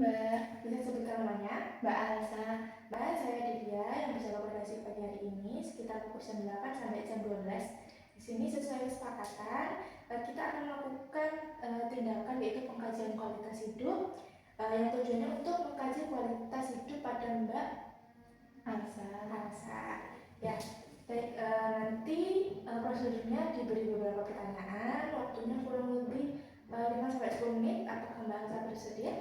Mbak. Bisa sebutkan namanya? Mbak Alsa. Mbak, saya Divya yang bisa koordinasi pagi hari ini sekitar pukul jam 8 sampai jam 12. Di sini sesuai kesepakatan, kita akan melakukan tindakan yaitu pengkajian kualitas hidup yang tujuannya untuk mengkaji kualitas hidup pada Mbak Alsa. Ya, baik, nanti prosedurnya diberi beberapa pertanyaan, waktunya kurang lebih 5-10 menit. Apakah Mbak Alsa bersedia?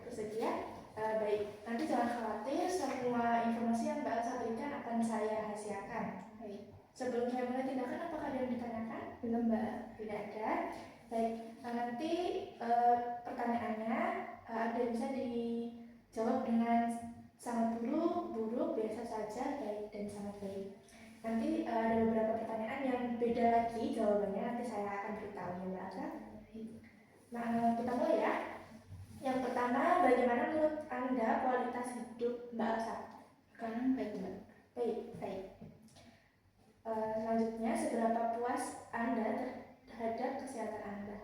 Bersedia. Baik, nanti jangan khawatir, semua informasi yang Mbak Alsa berikan akan saya rahasiakan. Baik. Sebelum saya mulai tindakan, apakah ada yang ditanyakan? Belum, Mbak. Tidak ada. Baik, nanti pertanyaannya ada yang bisa dijawab dengan sangat buruk, biasa saja, baik, dan sangat baik. Nanti ada beberapa pertanyaan yang beda lagi jawabannya, nanti saya akan beritahu ya Mbak Alsa. Nah, kita mulai ya. Yang pertama, bagaimana menurut Anda kualitas hidup Mbak Alsa? Sekarang baik, Mbak. Baik. Selanjutnya, seberapa puas Anda terhadap kesehatan Anda?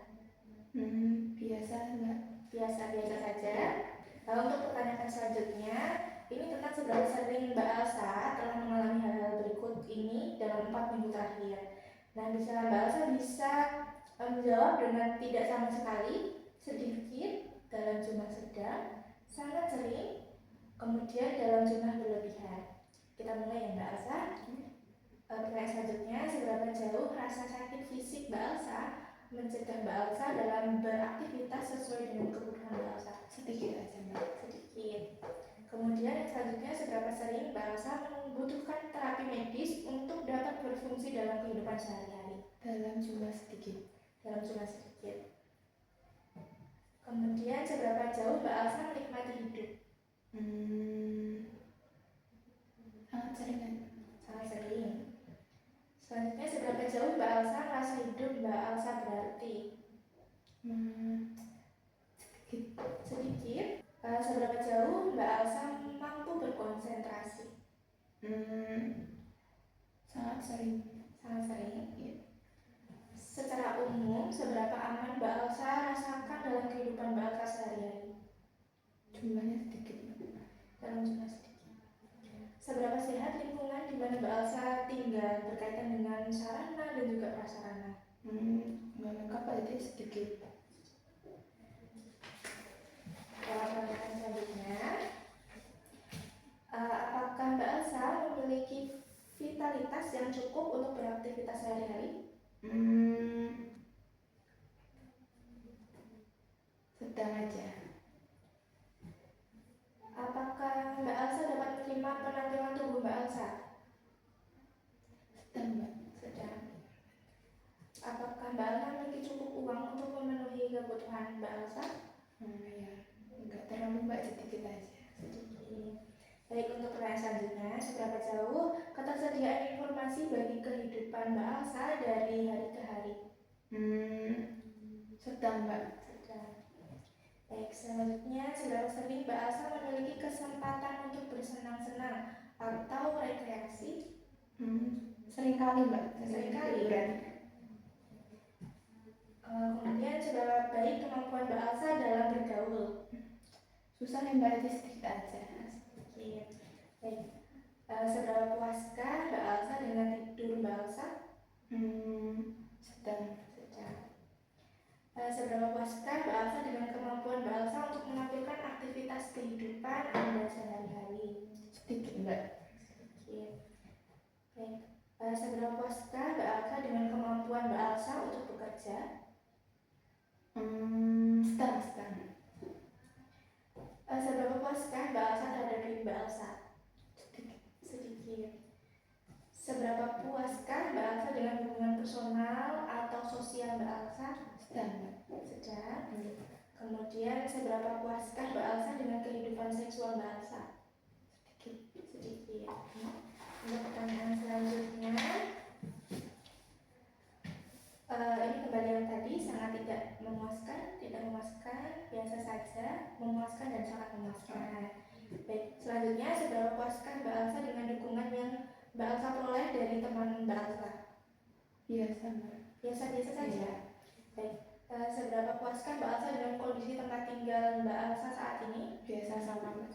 Biasa, Mbak. Biasa saja. Untuk pertanyaan selanjutnya, ini tentang seberapa sering Mbak Alsa telah mengalami hal-hal berikut ini dalam 4 minggu terakhir. Nah, Mbak Alsa bisa menjawab dengan tidak sama sekali, sedikit, dalam jumlah sedang, sangat sering, kemudian dalam jumlah berlebihan. Kita mulai ya Mbak Alsa. Pertanyaan selanjutnya, seberapa jauh rasa sakit fisik Mbak Alsa mencegah Mbak Alsa dalam beraktivitas sesuai dengan kebutuhan Mbak Alsa? Sedikit aja, Mbak. Sedikit. Kemudian yang selanjutnya, seberapa sering Mbak Alsa membutuhkan terapi medis untuk dapat berfungsi dalam kehidupan sehari-hari? Dalam jumlah sedikit. Kemudian seberapa jauh Mbak Alsa menikmati hidup? Sangat sering. Selanjutnya, seberapa jauh Mbak Alsa merasa hidup Mbak Alsa berarti? Sedikit. Seberapa jauh Mbak Alsa mampu berkonsentrasi? Sangat sering. Ya. Secara umum, seberapa aman Mbak Alsa rasakan dalam kehidupan Mbak Alsa sehari-hari? Jumlahnya sedikit, Mbak. Dalam jumlah sedikit. Seberapa sehat lingkungan di mana Mbak Alsa tinggal berkaitan dengan sarana dan juga prasarana? Nggak lengkap aja, sedikit. Pertanyaan selanjutnya, apakah Mbak Alsa memiliki vitalitas yang cukup untuk beraktivitas sehari-hari? Sedang aja. Apakah Mbak Alsa dapat menerima penampilan tubuh Mbak Alsa? Sedang, Mbak. Apakah Mbak Alsa memiliki cukup uang untuk memenuhi kebutuhan Mbak Alsa? Ya, enggak terlalu, Mbak, sedikit aja. Baik, untuk pertanyaan selanjutnya, seberapa jauh ketersediaan informasi bagi kehidupan Mbak Alsa dari hari ke hari? Sedang, Mbak. Baik, selanjutnya, seberapa sering Mbak Alsa memiliki kesempatan untuk bersenang-senang atau rekreasi? Seringkali, Mbak. Seringkali. Kemudian, seberapa baik kemampuan Mbak Alsa dalam bergaul? Susah ya, Mbak, itu sedikit aja. Baik, seberapa puaskah Mbak Alsa dengan tidur Mbak Alsa? Sedang. Seberapa puaskah Mbak Alsa dengan kemampuan Mbak Alsa untuk menampilkan aktivitas kehidupan Anda sehari-hari? Sedikit, Mbak. Baik, seberapa puaskah Mbak Alsa dengan kemampuan Mbak Alsa untuk bekerja? Sedang. Seberapa puaskah Mbak Alsa terhadap diri Mbak Alsa? Sedikit. Seberapa puaskah Mbak Alsa dengan hubungan personal atau sosial Mbak Alsa? Sedang. Kemudian, seberapa puaskah Mbak Alsa dengan kehidupan seksual Mbak Alsa? Sedikit. Untuk pertanyaan selanjutnya, ini kembali yang tadi, sangat tidak memuaskan, biasa saja, memuaskan dan sangat memuaskan. Baik, selanjutnya, seberapa puaskah Mbak Alsa dengan dukungan yang Mbak Alsa peroleh dari teman Mbak Alsa? Biasa, Mbak. Biasa saja. Baik, seberapa puaskah Mbak Alsa dengan kondisi tempat tinggal Mbak Alsa saat saat ini? Biasa sama Mbak.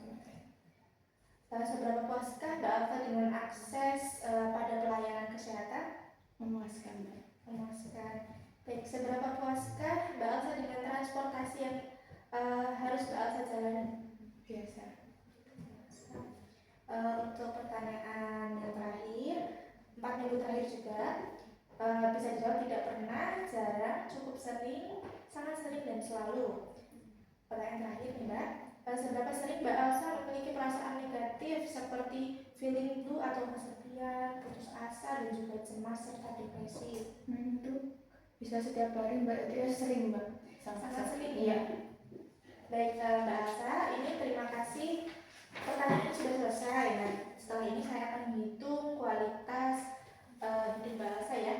Seberapa puaskah Mbak Alfa dengan akses pada pelayanan kesehatan? Memuaskan Mbak. Memuaskan. Baik, seberapa puaskah Mbak Alfa dengan transportasi yang harus Mbak Alfa jalani? Biasa. Untuk pertanyaan yang terakhir, 4 minggu terakhir juga, bisa dijawab tidak pernah, jarang, cukup sering, sangat sering, dan selalu. Pertanyaan terakhir nih Mbak, seberapa sering Mbak Elsa memiliki perasaan negatif seperti feeling blue atau kesepian, putus asa, dan juga cemas serta depresi? Itu bisa setiap hari Mbak, dia sering Mbak. Sangat sering Iya. ya. Baik Mbak Elsa, ini terima kasih. Pertanyaan sudah selesai. Nah, setelah ini saya akan menghitung kualitas hidup Mbak Elsa ya.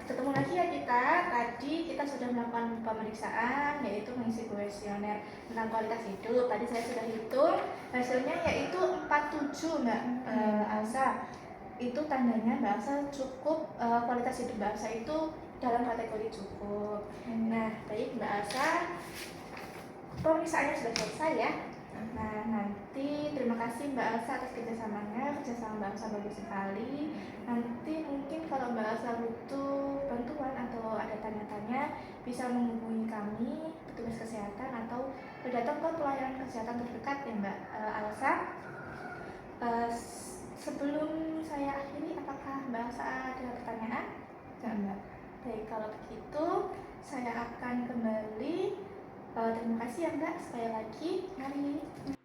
Ketemu lagi ya kita. Tadi kita sudah melakukan pemeriksaan, yaitu mengisi kuesioner tentang kualitas hidup. Tadi saya sudah hitung hasilnya, yaitu 47 Mbak Elsa. Itu tandanya Mbak Elsa cukup, kualitas hidup Mbak Elsa itu dalam kategori cukup. Nah, baik Mbak Elsa, pemeriksaannya sudah selesai ya. Nah, nanti terima kasih Mbak Elsa atas kerjasamanya. Kerjasama Mbak Elsa bagus sekali. Nanti mungkin kalau Mbak Elsa butuh bantuan atau ada tanya-tanya, bisa menghubungi kami, petugas kesehatan, atau datang ke pelayanan kesehatan terdekat ya Mbak Elsa. Sebelum saya akhiri, apakah Mbak Elsa ada pertanyaan? Enggak Mbak. Baik, kalau begitu saya akan kembali. Terima kasih ya Mbak, sekali lagi. Mari.